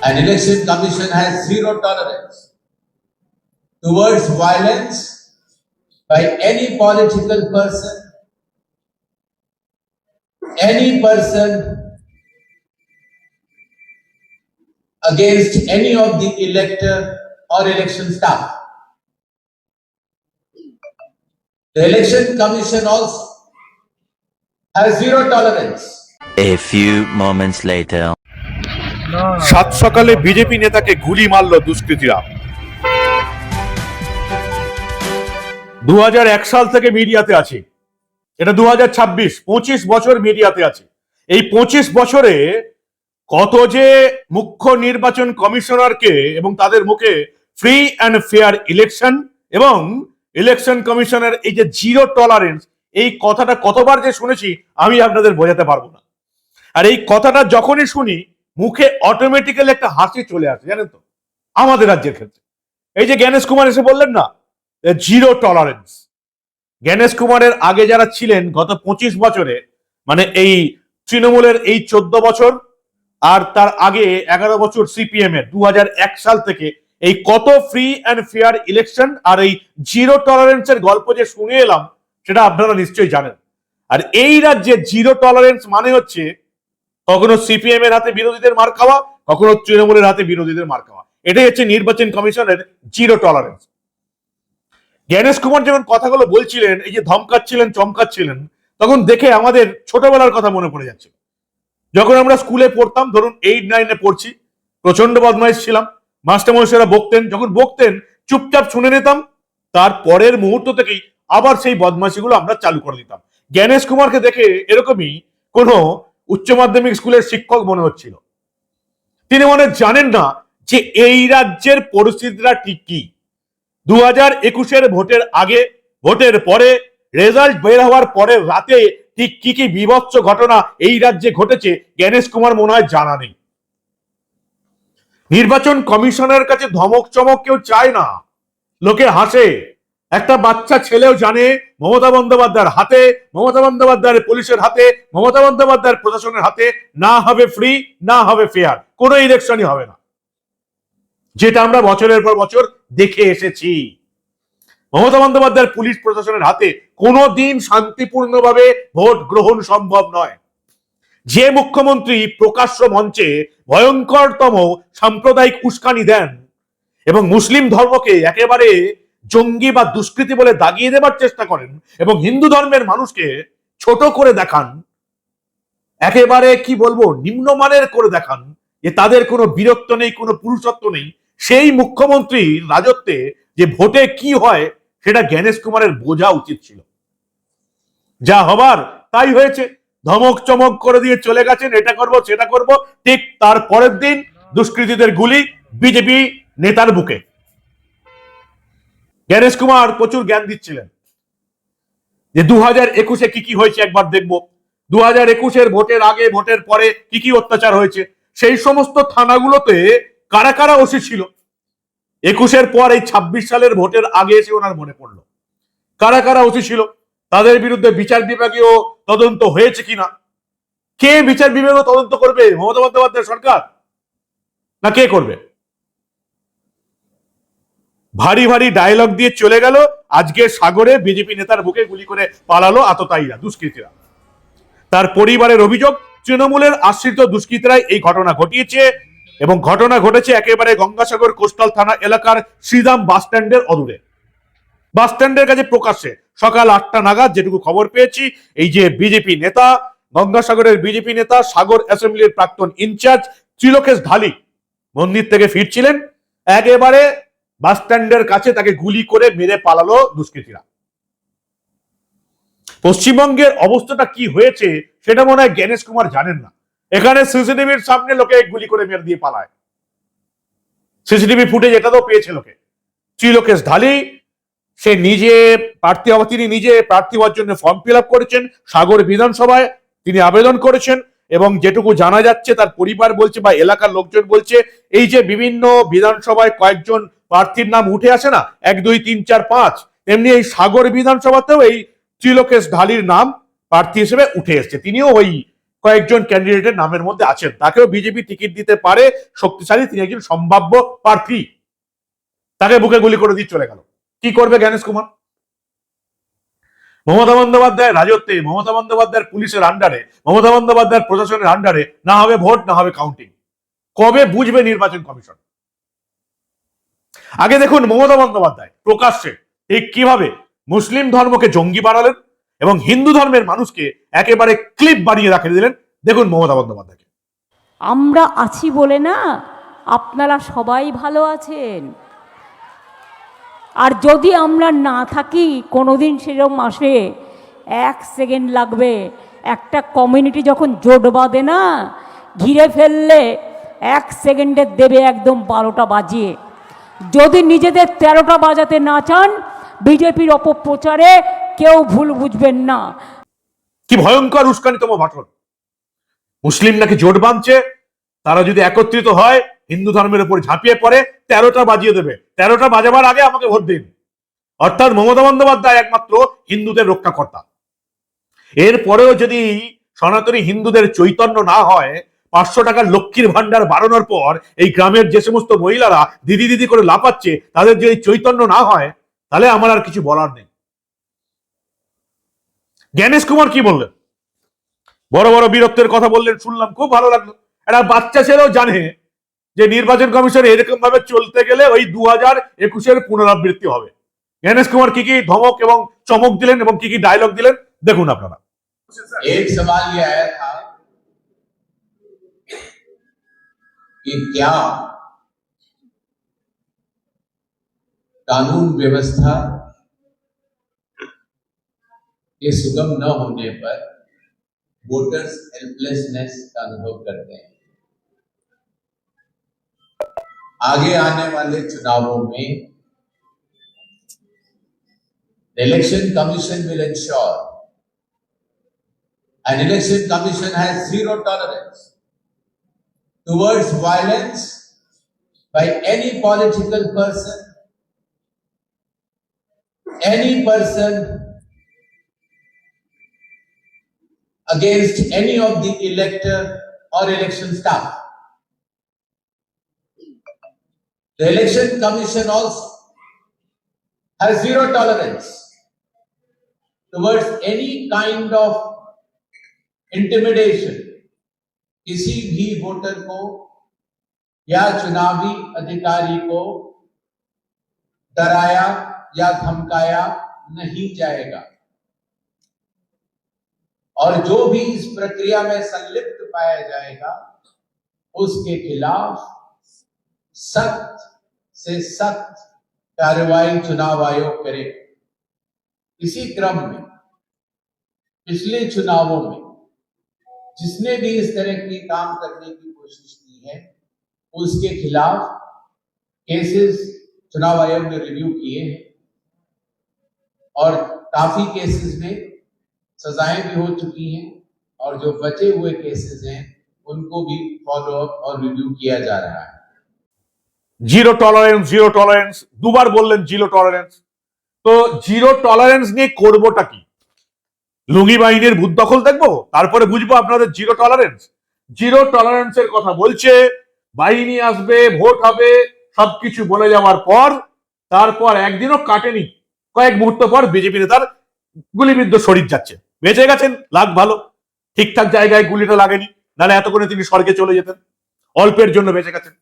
An election commission has zero tolerance towards violence by any political person, any person against any of the elector or election staff. The election commission also has zero tolerance. A few moments later. সাত সকালে BJP নেতাকে গুলি মারল দুষ্কৃতীরা। 2001 সাল থেকে মিডিয়াতে আছে, এটা 2026, 25 বছর মিডিয়াতে আছে। এই 25 বছরে কত যে মুখ্য নির্বাচন কমিশনারকে এবং তাদের মুখে ফ্রি অ্যান্ড ফেয়ার ইলেকশন এবং ইলেকশন কমিশনের এই যে জিরো টলারেন্স, এই কথাটা কতবার যে শুনেছি আমি আপনাদের বোঝাতে পারবো না। আর এই কথাটা যখনই শুনি মুখে অটোমেটিক্যালি একটা হাসি চলে আসে, জানেন তো, আমাদের রাজ্যের ক্ষেত্রে। এই যে জ্ঞানেশ কুমার এসে বললেন না জিরো টলারেন্স, জ্ঞানেশ কুমারের আগে যারা ছিলেন গত 25 বছরে, মানে এই তৃণমূলের এই 14 বছর আর তার আগে 11 বছর সিপিএম এর 2001 সাল থেকে এই কত ফ্রি অ্যান্ড ফেয়ার ইলেকশন আর এই জিরো টলারেন্সের গল্প যে শুনে এলাম সেটা আপনারা নিশ্চয়ই জানেন। আর এই রাজ্যে জিরো টলারেন্স মানে হচ্ছে কখনো সিপিএম এর হাতে বিরোধীদের মার খাওয়া, কখনো তৃণমূলের হাতে বিরোধীদের মার খাওয়া। এটাই হচ্ছে নির্বাচন কমিশনের জিরো টলারেন্স। জ্ঞানেশ কুমার যখন কথাগুলো বলছিলেন, এই যে ধমকাচ্ছিলেন চমকাচ্ছিলেন, তখন দেখে আমাদের ছোটবেলার কথা মনে পড়ে যাচ্ছে। যখন আমরা স্কুলে পড়তাম, ধরুন 8-9-এ পড়ছি, প্রচন্ড বদমাইশ ছিলাম, মাস্টারমশাইরা বকতেন, যখন বকতেন চুপচাপ শুনে নিতাম, তার পরের মুহূর্ত থেকেই আবার সেই বদমাইশিগুলো আমরা চালু করে দিতাম। জ্ঞানেশ কুমারকে দেখে এরকমই কোনো উচ্চ মাধ্যমিক স্কুলের শিক্ষক মনে হচ্ছিল। তিনি মনে জানেন না যে এই রাজ্যের পরিস্থিতিটা ঠিক কি। 2021-এর ভোটের আগে, ভোটের পরে, রেজাল্ট বের হওয়ার পরে রাতে ঠিক কি কি বিভৎস ঘটনা এই রাজ্যে ঘটেছে জ্ঞানেশ কুমার মনে হয় জানা নেই। নির্বাচন কমিশনের কাছে ধমক চমক কেউ চায় না, লোকে হাসে। একটা বাচ্চা ছেলেও জানে মমতা বন্দ্যোপাধ্যায়ের হাতে, মমতা বন্দ্যোপাধ্যায়ের পুলিশের হাতে, মমতা বন্দ্যোপাধ্যায়ের প্রশাসনের হাতে না হবে ফ্রি, না হবে ফেয়ার, কোনো ইলেকশনই হবে না, যেটা আমরা বছরের পর বছর দেখে এসেছি। মমতা বন্দ্যোপাধ্যায়ের পুলিশ প্রশাসনের হাতে কোনোদিন শান্তিপূর্ণভাবে ভোট গ্রহণ সম্ভব নয়। যে মুখ্যমন্ত্রী প্রকাশ্য মঞ্চে ভয়ঙ্করতম সাম্প্রদায়িক উস্কানি দেন এবং মুসলিম ধর্মকে একেবারে জঙ্গি বা দুষ্কৃতী বলে দাগিয়ে দেবার চেষ্টা করেন এবং হিন্দু ধর্মের মানুষকে ছোট করে দেখান, একেবারে কি বলবো নিম্নমানের করে দেখান, যে তাদের কোনো বীরত্ব নেই, কোনো পুরুষত্ব নেই, সেই মুখ্যমন্ত্রীর রাজত্বে যে ভোটে কি হয় সেটা জ্ঞানেশ কুমারের বোঝা উচিত ছিল। যা হবার তাই হয়েছে, ধমক চমক করে দিয়ে চলে গেছেন, এটা করব সেটা করব, ঠিক তার পরের দিন দুষ্কৃতীদের গুলি বিজেপি নেতার বুকে। জ্ঞানেশ কুমার প্রচুর জ্ঞান দিচ্ছিলেন যে 2021-এ কি কি হয়েছে একবার দেখবো, 2021-এর ভোটের আগে ভোটের পরে কি কি অত্যাচার হয়েছে, সেই সমস্ত থানাগুলোতে কারা কারা ওসি ছিল। 21-এর পর এই 26 সালের ভোটের আগে এসে ওনার মনে পড়লো কারা কারা ওসি ছিল, তাদের বিরুদ্ধে বিচার বিভাগীয় তদন্ত হয়েছে কিনা। কে বিচার বিভাগীয় তদন্ত করবে? মমতা বন্দ্যোপাধ্যায় সরকার না কে করবে? ভারী ভারী ডায়লগ দিয়ে চলে গেল, আজকে সাগরে বিজেপি নেতার বুকে গুলি করে পালালো আততায়ীরা, দুষ্কৃতীরা। তার পরিবারের অভিযোগ তৃণমূলের আশ্রিত দুষ্কৃতীরাই এই ঘটনা ঘটিয়েছে এবং ঘটনা ঘটেছে একেবারে গঙ্গাসাগর কোস্টাল থানা এলাকার শ্রীদাম বাস স্ট্যান্ডের অদূরে। বাস স্ট্যান্ডের কাছে প্রকাশ্যে সকাল 8টা নাগাদ যেটুকু খবর পেয়েছি, এই যে বিজেপি নেতা, গঙ্গাসাগরের বিজেপি নেতা, সাগর অ্যাসেম্বলির প্রাক্তন ইনচার্জ ত্রিলোকেশ ঢালি মন্দির থেকে ফিরছিলেন, একেবারে বাস স্ট্যান্ডের কাছে তাকে গুলি করে মেরে পালালো দুষ্কৃতীরা। পশ্চিমবঙ্গের অবস্থাটা কি হয়েছে সেটা মনে হয় জ্ঞানেশ কুমার জানেন না। এখানে সিসিটিভির সামনে লোকে গুলি করে মেরে দিয়ে পালায়, সিসিটিভি ফুটেজ এটাতেও পেয়েছে লোকে। ত্রিলোকেশ ঢালি সে নিজে তিনি নিজে প্রার্থী হওয়ার জন্য ফর্ম ফিল আপ করেছেন, সাগর বিধানসভায় তিনি আবেদন করেছেন এবং যেটুকু জানা যাচ্ছে তার পরিবার বলছে বা এলাকার লোকজন বলছে, এই যে বিভিন্ন বিধানসভায় কয়েকজন প্রার্থীর নাম উঠে আসে না, 1, 2, 3, 4, 5, তেমনি এই সাগর বিধানসভাতেও এই ত্রিলোকেশ ঢালির নাম প্রার্থী হিসেবে উঠে এসছে। তিনিও ওই কয়েকজন ক্যান্ডিডেটের নামের মধ্যে আছেন, তাকেও বিজেপি টিকিট দিতে পারে, শক্তিশালী, তিনি একজন সম্ভাব্য প্রার্থী, তাকে বুকে গুলি করে দিয়ে চলে গেল। কি করবে জ্ঞানেশ কুমার? মমতা বন্দ্যোপাধ্যায়ের রাজত্বে, মমতা বন্দ্যোপাধ্যায়ের পুলিশের আন্ডারে, মমতা বন্দ্যোপাধ্যায়ের প্রশাসনের আন্ডারে না হবে ভোট, না হবে কাউন্টিং। কবে বুঝবে নির্বাচন কমিশন? আগে দেখুন মমতা বন্দ্যোপাধ্যায় প্রকাশ্যে ঠিক কিভাবে মুসলিম ধর্মকে জঙ্গি বানালেন এবং হিন্দু ধর্মের মানুষকে একেবারে ক্লিপ বানিয়ে রাখে দিলেন। দেখুন মমতা বন্দ্যোপাধ্যায়কে। আমরা আছি বলে না আপনারা সবাই ভালো আছেন, আর যদি আমরা না থাকি কোনোদিন সেরকম আসে, 1 সেকেন্ড লাগবে। একটা কমিউনিটি যখন জোট বাঁধে না, ঘিরে ফেললে 1 সেকেন্ডে দেবে একদম 12টা বাজিয়ে। যদি নিজেদের 13টা বাজাতে না চান, বিজেপির অপপ্রচারে কেউ ভুল বুঝবেন না। কি ভয়ঙ্কর উস্কানিতম ভাষণ! মুসলিম নাকি জোট বাঁধছে, তারা যদি একত্রিত হয় হিন্দু ধর্মের উপর ঝাঁপিয়ে পড়ে 13টা বাজিয়ে দেবে, 13টা বাজাবার আগে আমাকে ভোট দিন। অর্থাৎ মমতা বন্দ্যোপাধ্যায় একমাত্র হিন্দুদের রক্ষাকর্তা। এরপরেও যদি সনাতনী হিন্দুদের চৈতন্য না হয়, 500 টাকার লক্ষ্মীর ভান্ডার বাড়ানোর পর এই গ্রামের যে সমস্ত মহিলারা দিদি দিদি করে লাফাচ্ছে, তাদের যদি চৈতন্য না হয়, তাহলে আমার আর কিছু বলার নেই। জ্ঞানেশ কুমার কি বললেন? বড় বড় বীরত্বের কথা বললেন, শুনলাম, খুব ভালো লাগলো। একটা বাচ্চা ছেলেও জানে যে নির্বাচন কমিশন এরকম ভাবে চলতে গেলে ওই 2021-এর পুনরাবৃত্তি হবে। জ্ঞানেশ কুমার কি কি ধমক এবং চমক দিলেন এবং কি কি ডায়লগ দিলেন দেখুন আপনারা। एक सवाल ये आया था कि क्या कानून व्यवस्था के सुगम न होने पर वोटर्स हेल्पलेसनेस का अनुभव करते हैं। आगे आने वाले चुनावों में election commission will ensure An election commission has zero tolerance towards violence by any political person, against any of the elector or election staff. The election commission also has zero tolerance towards any kind of intimidation, किसी भी voter को या चुनावी अधिकारी को डराया या धमकाया नहीं जाएगा, और जो भी इस प्रक्रिया में संलिप्त पाया जाएगा उसके खिलाफ सख्त से सख्त कार्रवाई चुनाव आयोग करेगा। इसी क्रम में पिछले चुनावों में जिसने भी इस तरह की काम करने की कोशिश की है उसके खिलाफ केसेस चुनाव आयोग ने रिव्यू किए हैं, और काफी केसेस में सजाएं भी हो चुकी हैं, और जो बचे हुए केसेस हैं उनको भी फॉलो अप और रिव्यू किया जा रहा है। জিরো টলারেন্স, জিরো টলারেন্স, দুবার বললেন জিরো টলারেন্স। তো জিরো টলারেন্স নিয়ে করবোটা কি? লুঙ্গি বাহিনীর ভূত দখল দেখবো, তারপরে বুঝবো আপনাদের জিরো টলারেন্স? জিরো টলারেন্সের কথা বলছে, বাহিনী আসবে, ভোট হবে, সবকিছু বলে যাওয়ার পর তারপর একদিনও কাটেনি, কয়েক মুহূর্ত পর বিজেপি নেতার গুলিবিদ্ধ শরীর যাচ্ছে। বেঁচে গেছেন, লাখ ভালো, ঠিকঠাক জায়গায় গুলিটা লাগেনি, নাহলে এতক্ষণে তিনি স্বর্গে চলে যেতেন। অল্পের জন্য বেঁচে গেছেন।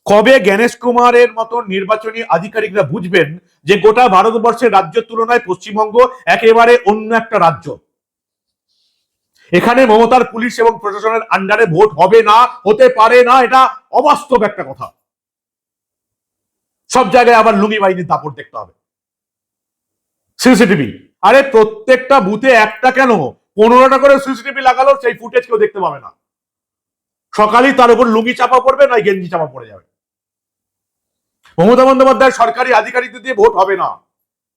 কবে জ্ঞানেশ কুমারের মতো নির্বাচনী আধিকারিকরা বুঝবেন যে গোটা ভারতবর্ষের রাজ্যের তুলনায় পশ্চিমবঙ্গ একেবারে অন্য একটা রাজ্য? এখানে মমতার পুলিশ এবং প্রশাসনের আন্ডারে ভোট হবে না, হতে পারে না, এটা অবাস্তব একটা কথা। সব জায়গায় আবার লুঙ্গি বাহিনীর দাপট দেখতে হবে। সিসিটিভি, আরে প্রত্যেকটা বুথে একটা কেন 15টা করে সিসিটিভি লাগালো, সেই ফুটেজ কেউ দেখতে পাবে না। সকালেই তার উপর লুঙ্গি চাপা পড়বে, না গেঞ্জি চাপা পড়ে যাবে। মমতা বন্দ্যোপাধ্যায় সরকারি আধিকারিকদের দিয়ে ভোট হবে না।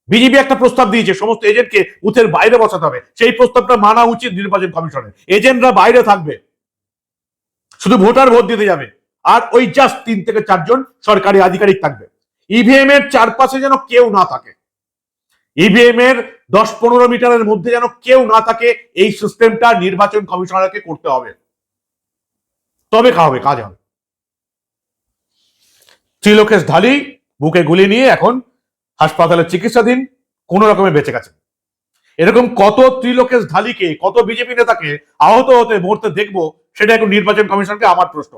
বিজেপি একটা প্রস্তাব দিয়েছে সমস্ত এজেন্টকে বুথের বাইরে বসাতে হবে, সেই প্রস্তাবটা মানা উচিত নির্বাচন কমিশনের। এজেন্টরা বাইরে থাকবে, শুধু ভোটার ভোট দিতে যাবে, আর ওই জাস্ট 3 থেকে 4 জন সরকারি আধিকারিক থাকবে। ইভিএম এর চারপাশে যেন কেউ না থাকে। ইভিএম এর 10-15 মিটারের মধ্যে যেন কেউ না থাকে, এই সিস্টেমটা নির্বাচন কমিশনারকে করতে হবে, তবে কাজ হবে। ত্রিলোকেশ ঢালি বুকে গুলি নিয়ে এখন হাসপাতালে চিকিৎসাধীন, কোন রকমে বেঁচে গেছে। এরকম কত ত্রিলোকেশ ঢালিকে, কত বিজেপি নেতাকে আহত হতে মরতে দেখবো, সেটা এখন নির্বাচন কমিশনকে আমার প্রশ্ন।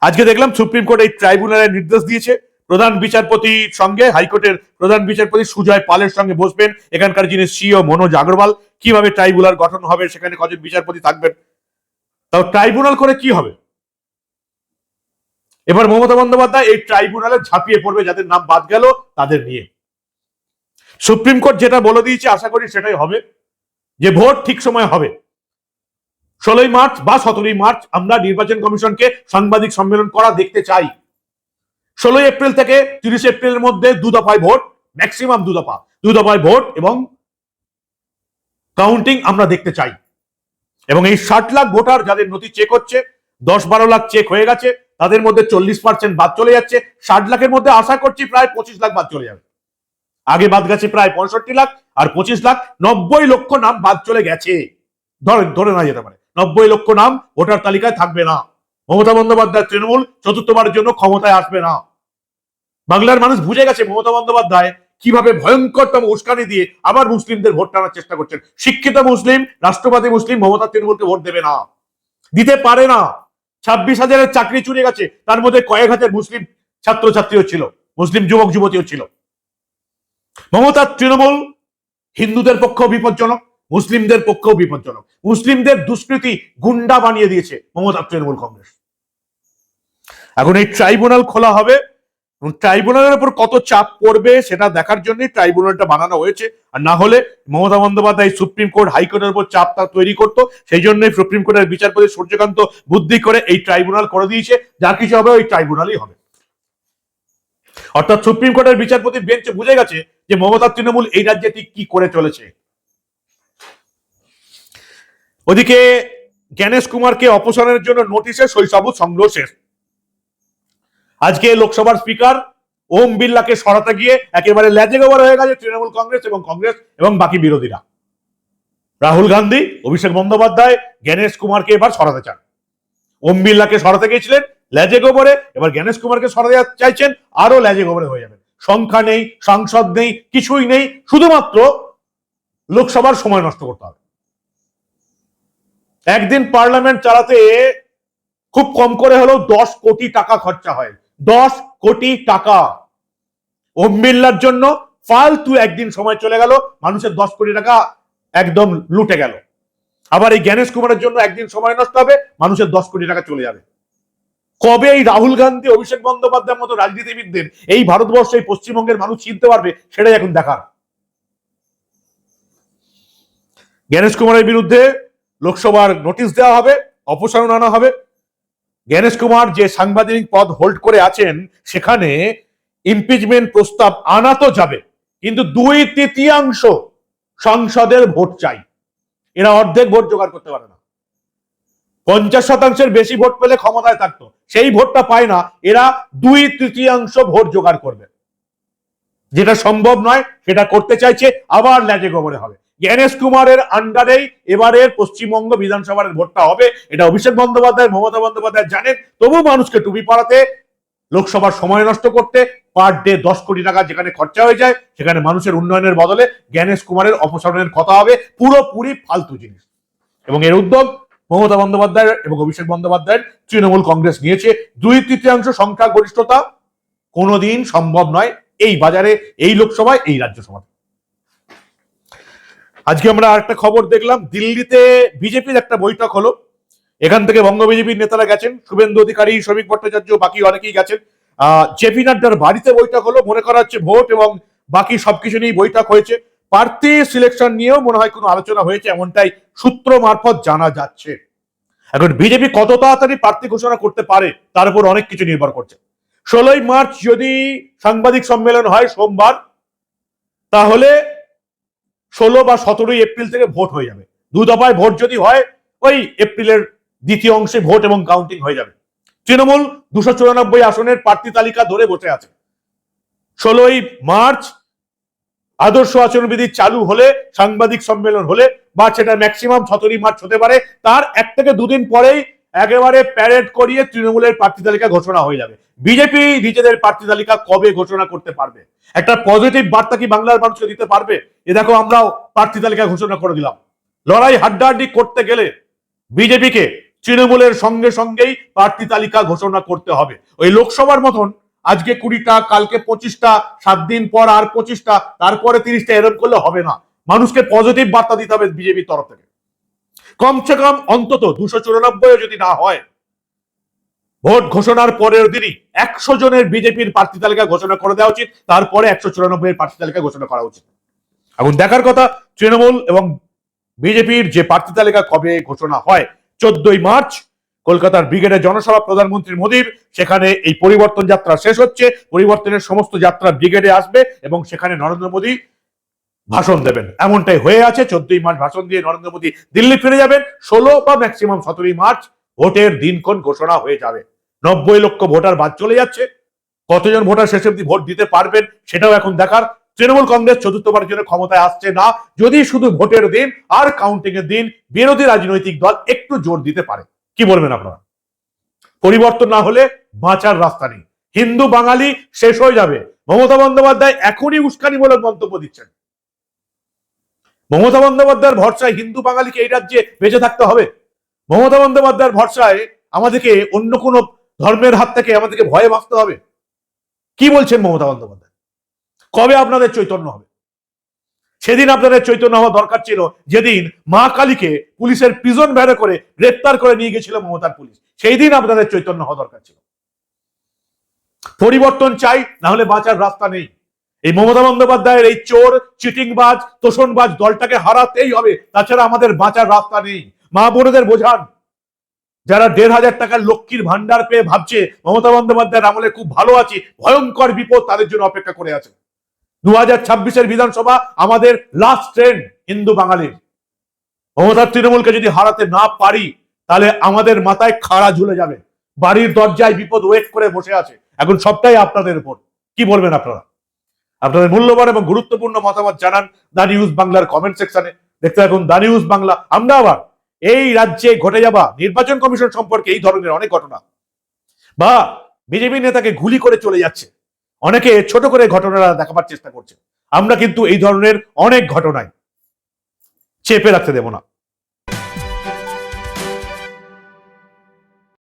আজকে দেখলাম সুপ্রিম কোর্ট এই ট্রাইব্যুনালের নির্দেশ দিয়েছে, প্রধান বিচারপতির সঙ্গে হাইকোর্টের প্রধান বিচারপতি সুজয় পালের সঙ্গে বসবেন এখানকার যিনি সিও মনোজ আগরওয়াল, কিভাবে ট্রাইব্যুনাল গঠন হবে, সেখানে কজন বিচারপতি থাকবেন। তাও ট্রাইব্যুনাল করে কি হবে? এবার মমতা বন্দ্যোপাধ্যায় এই ট্রাইব্যুনালে ঝাঁপিয়ে পড়বে যাদের নাম বাদ গেল তাদের নিয়ে। সুপ্রিম কোর্ট যেটা বলে দিয়েছে আশা করি সেটাই হবে, যে ভোট ঠিক সময় হবে। 16ই মার্চ বা 17ই মার্চ আমরা নির্বাচন কমিশনকে সাংবাদিক সম্মেলন করা দেখতে চাই। 16 এপ্রিল থেকে 30 এপ্রিলের মধ্যে 2 দফায় ভোট, ম্যাক্সিমাম 2 দফায় ভোট এবং কাউন্টিং আমরা দেখতে চাই। এবং এই 60 লাখ ভোটার যাদের নথি চেক হচ্ছে, 10-12 লাখ চেক হয়ে গেছে, তাদের মধ্যে 40% বাদ চলে যাচ্ছে। 60 লাখের মধ্যে আশা করছি প্রায় 25 লাখ বাদ চলে যাবে। আগে বাদ গেছে প্রায় 65 লাখ, আর 25 লাখ, 90 লক্ষ নাম বাদ চলে গেছে। ধরে না যেতে পারে 90 লক্ষ নাম ভোটার তালিকায় থাকবে না। মমতা বন্দ্যোপাধ্যায় তৃণমূল চতুর্থবারের জন্য ক্ষমতায় আসবে না। বাংলার মানুষ বুঝে গেছে মমতা বন্দ্যোপাধ্যায় কিভাবে ভয়ঙ্করতম উস্কানি দিয়ে আবার মুসলিমদের ভোট টানার চেষ্টা করছেন। শিক্ষিত মুসলিম, রাষ্ট্রবাদী মুসলিম মমতা তৃণমূলকে ভোট দেবে না, দিতে পারে না। 26,000-এর চাকরি চুরি গেছে, তার মধ্যে কয়েক হাজার মুসলিম ছাত্রছাত্রীও ছিল, মুসলিম যুবক যুবতীও ছিল। মমতার তৃণমূল হিন্দুদের পক্ষেও বিপজ্জনক, মুসলিমদের পক্ষেও বিপজ্জনক। মুসলিমদের দুষ্কৃতি গুন্ডা বানিয়ে দিয়েছে মমতার তৃণমূল কংগ্রেস। এখন এই ট্রাইব্যুনাল খোলা হবে, ট্রাইব্যুনালের উপর কত চাপ পড়বে সেটা দেখার জন্য ট্রাইব্যুনালটা বানানো হয়েছে। আর না হলে মমতা বন্দ্যোপাধ্যায় সুপ্রিম কোর্ট হাইকোর্টের উপর চাপটা তৈরি করতো, সেই জন্যই সুপ্রিম কোর্টের বিচারপতি সূর্যকান্ত বুদ্ধি করে এই ট্রাইব্যুনাল করে দিয়েছে। যা কিছু হবে ওই ট্রাইব্যুনালই হবে। অর্থাৎ সুপ্রিম কোর্টের বিচারপতির বেঞ্চ বুঝে গেছে যে মমতা তৃণমূল এই রাজ্যে ঠিক কি করে চলেছে। ওদিকে জ্ঞানেশ কুমারকে অপসারণের জন্য নোটিশে সই-সাবুত সংগ্রহ শেষ। আজকে লোকসভার স্পিকার ওম বিড়লাকে সরাতে গিয়ে একেবারে লেজে গোবর হয়ে গেছে তৃণমূল কংগ্রেস এবং বাকি বিরোধীরা। রাহুল গান্ধী, অভিষেক বন্দ্যোপাধ্যায় জ্ঞানেশ কুমারকে এবার সরাতে চান। ওম বিড়লাকে সরাতে গিয়েছিলেন লেজে গোবরে, এবার জ্ঞানেশ কুমারকে সরাতে চাইছেন, আরো লেজে গোবরে হয়ে যাবেন। সংখ্যা নেই, সাংসদ নেই, কিছুই নেই, শুধুমাত্র লোকসভার সময় নষ্ট করতে হবে। একদিন পার্লামেন্ট চালাতে খুব কম করে হলেও 10 কোটি টাকা খরচা হয়। 10 কোটি টাকা ওম বিড়লার জন্য ফালতু একদিন সময় চলে গেল, মানুষের 10 কোটি টাকা একদম লুটে গেল। আবার এই জ্ঞানেশ কুমারের জন্য একদিন সময় নষ্ট হবে, মানুষের 10 কোটি টাকা চলে যাবে। কবে এই রাহুল গান্ধী, অভিষেক বন্দ্যোপাধ্যায়ের মতো রাজনীতিবিদদের এই ভারতবর্ষ, এই পশ্চিমবঙ্গের মানুষ চিনতে পারবে, সেটাই এখন দেখার। জ্ঞানেশ কুমারের বিরুদ্ধে লোকসভার নোটিশ দেওয়া হবে, অপসারণ আনা হবে। জ্ঞানেশ কুমার যে সাংবিধানিক পদ হোল্ড করে আছেন, সেখানে ইমপিচমেন্ট প্রস্তাব আনা তো যাবে, কিন্তু 2/3 সংসদের ভোট চাই। এরা অর্ধেক ভোট জোগাড় করতে পারে না। 50% বেশি ভোট পেলে ক্ষমতায় থাকতো, সেই ভোটটা পায় না। এরা 2/3 ভোট জোগাড় করবে, যেটা সম্ভব নয় সেটা করতে চাইছে, আবার লেজে গোবরে হবে। জ্ঞানেশ কুমারের আন্ডারেই এবারের পশ্চিমবঙ্গ বিধানসভার ভোটটা হবে, এটা অভিষেক বন্দ্যোপাধ্যায়, মমতা বন্দ্যোপাধ্যায় জানেন। তবু মানুষকে টুপি পরাতে, লোকসভার সময় নষ্ট করতে, পার ডে 10 কোটি টাকা যেখানে খরচা হয়ে যায়, সেখানে মানুষের উন্নয়নের বদলে জ্ঞানেশ কুমারের অপসারণের কথা হবে, পুরোপুরি ফালতু জিনিস। এবং এর উদ্যোগ মমতা বন্দ্যোপাধ্যায় এবং অভিষেক বন্দ্যোপাধ্যায়ের তৃণমূল কংগ্রেস নিয়েছে। 2/3 সংখ্যা গরিষ্ঠতা কোনোদিন সম্ভব নয় এই বাজারে, এই লোকসভায়, এই রাজ্যসভায়। আজকে আমরা আরেকটা খবর দেখলাম, দিল্লিতে বিজেপির একটা বৈঠক হলো। এখান থেকে বঙ্গ বিজেপির নেতারা গেছেন, শুভেন্দু অধিকারী, শ্রমিক ভট্টাচার্য, বাকি অনেকেই গেছেন। জেপি নাড্ডার বাড়িতে বৈঠক হলো। মনে করা হচ্ছে ভোট এবং বাকি সবকিছু নিয়ে বৈঠক হয়েছে। প্রার্থী সিলেকশন নিয়েও মনে হয় কোনো আলোচনা হয়েছে, এমনটাই সূত্র মারফত জানা যাচ্ছে। এখন বিজেপি কত তাড়াতাড়ি প্রার্থী ঘোষণা করতে পারে তার উপর অনেক কিছু নির্ভর করছে। 16ই মার্চ যদি সাংবাদিক সম্মেলন হয় সোমবার, তাহলে 16 বা 17 এপ্রিল থেকে ভোট হয়ে যাবে। 2 দফায় ভোট যদি হয়, ওই এপ্রিলের দ্বিতীয় অংশে ভোট এবং কাউন্টিং হয়ে যাবে। তৃণমূল 294 আসনের প্রার্থী তালিকা ধরে বসে আছে। 16 মার্চ আদর্শ আচরণবিধি চালু হলে, সাংবাদিক সম্মেলন হলে, বা সেটা ম্যাক্সিমাম 17 মার্চ হতে পারে, তার 1 থেকে 2 দিন পরেই একেবারে প্যারেড করিয়ে তৃণমূলের প্রার্থী তালিকা ঘোষণা হয়ে যাবে। বিজেপি নিজেদের প্রার্থী তালিকা কবে ঘোষণা করতে পারবে? একটা পজিটিভ বার্তা কি বাংলার মানুষকে দিতে পারবে? এ দেখো, আমরাও প্রার্থী তালিকা ঘোষণা করে দিলাম। লড়াই হাড্ডাহাড্ডি করতে গেলে বিজেপিকে তৃণমূলের সঙ্গে সঙ্গেই প্রার্থী তালিকা ঘোষণা করতে হবে। ওই লোকসভার মতন আজকে 20টা, কালকে 25টা, 7 দিন পর আর 25টা, তারপরে 30টা, এরকম করলে হবে না। মানুষকে পজিটিভ বার্তা দিতে হবে বিজেপির তরফ থেকে। কমসে কম অন্তত 294 যদি না হয়, ভোট ঘোষণার পরের দিনই 100 জনের বিজেপির প্রার্থী তালিকা ঘোষণা করে দেওয়া উচিত, তারপরে 194 এর প্রার্থী তালিকা ঘোষণা করা উচিত। এখন দেখার কথা তৃণমূল এবং বিজেপির যে প্রার্থী তালিকা কবে ঘোষণা হয়। 14 মার্চ কলকাতার ব্রিগেডের জনসভা প্রধানমন্ত্রী মোদীর, সেখানে এই পরিবর্তন যাত্রা শেষ হচ্ছে, পরিবর্তনের সমস্ত যাত্রা ব্রিগেডে আসবে এবং সেখানে নরেন্দ্র মোদী ভাষণ দেবেন, এমনটাই হয়ে আছে। 14 মার্চ ভাষণ দিয়ে নরেন্দ্র মোদী দিল্লি ফিরে যাবেন। 16 বা ম্যাক্সিমাম 17 মার্চ ভোটের দিনক্ষণ ঘোষণা হয়ে যাবে। 90 লক্ষ ভোটার বাদ চলে যাচ্ছে। কতজন ভোটার শেষ অবধি ভোট দিতে পারবেন সেটাও এখন দেখার। তৃণমূল কংগ্রেস চতুর্থবারের জন্য ক্ষমতায় আসছে না যদি শুধু ভোটের দিন আর কাউন্টিং এর দিন বিরোধী রাজনৈতিক দল একটু জোর দিতে পারে। কি বলবেন আপনারা? পরিবর্তন না হলে বাঁচার রাস্তা নেই। হিন্দু বাঙালি শেষ হয়ে যাবে। মমতা বন্দ্যোপাধ্যায় এখনই উস্কানিমূলক মন্তব্য দিচ্ছেন। মমতা বন্দ্যোপাধ্যায়ের ভরসায় হিন্দু বাঙালিকে এই রাজ্যে বেঁচে থাকতে হবে? মমতা বন্দ্যোপাধ্যায়ের ভরসায় আমাদেরকে অন্য কোনো ধর্মের হাত থেকে আমাদেরকে ভয়ে বাঁচতে হবে? কি বলছেন মমতা বন্দ্যোপাধ্যায়? কবে আপনাদের চৈতন্য হবে? সেদিন আপনাদের চৈতন্য হওয়া দরকার ছিল যেদিন মা কালীকে পুলিশের প্রিজন ভ্যানে করে গ্রেপ্তার করে নিয়ে গেছিল মমতার পুলিশ। সেই দিন আপনাদের চৈতন্য হওয়া দরকার ছিল। পরিবর্তন চাই, না হলে বাঁচার রাস্তা নেই। এই মমতা বন্দ্যোপাধ্যায়ের এই চোর, চিটিংবাজ, তোষণবাজ দলটাকে হারাতেই হবে, তাছাড়া আমাদের বাঁচার রাস্তা নেই। মা বোনেদের বোঝান, যারা 1,500 টাকার লক্ষ্মীর ভান্ডার পেয়ে ভাবছে মমতা বন্দ্যোপাধ্যায়ের আমলে খুব ভালো আছি, ভয়ঙ্কর বিপদ তাদের জন্য অপেক্ষা করে আছে। 2026-এর বিধানসভা আমাদের লাস্ট ট্রেন হিন্দু বাঙালির। মমতার তৃণমূলকে যদি হারাতে না পারি তাহলে আমাদের মাথায় খাড়া ঝুলে যাবে। বাড়ির দরজায় বিপদ ওয়েট করে বসে আছে। এখন সবটাই আপনাদের উপর। কি বলবেন আপনারা? আপনাদের মূল্যবান এবং গুরুত্বপূর্ণ মতামত জানান দা নিউজ বাংলার কমেন্ট সেকশনে। দেখতে থাকুন দা নিউজ বাংলা। আমরা আবার এই রাজ্যে ঘটে যাওয়া নির্বাচন কমিশন সম্পর্কে এই ধরনের অনেক ঘটনা, বা বিজেপি নেতাকে গুলি করে চলে যাচ্ছে, অনেকে ছোট করে ঘটনাটা দেখাবার চেষ্টা করছে, আমরা কিন্তু এই ধরনের অনেক ঘটনায় চেপে রাখতে দেব না।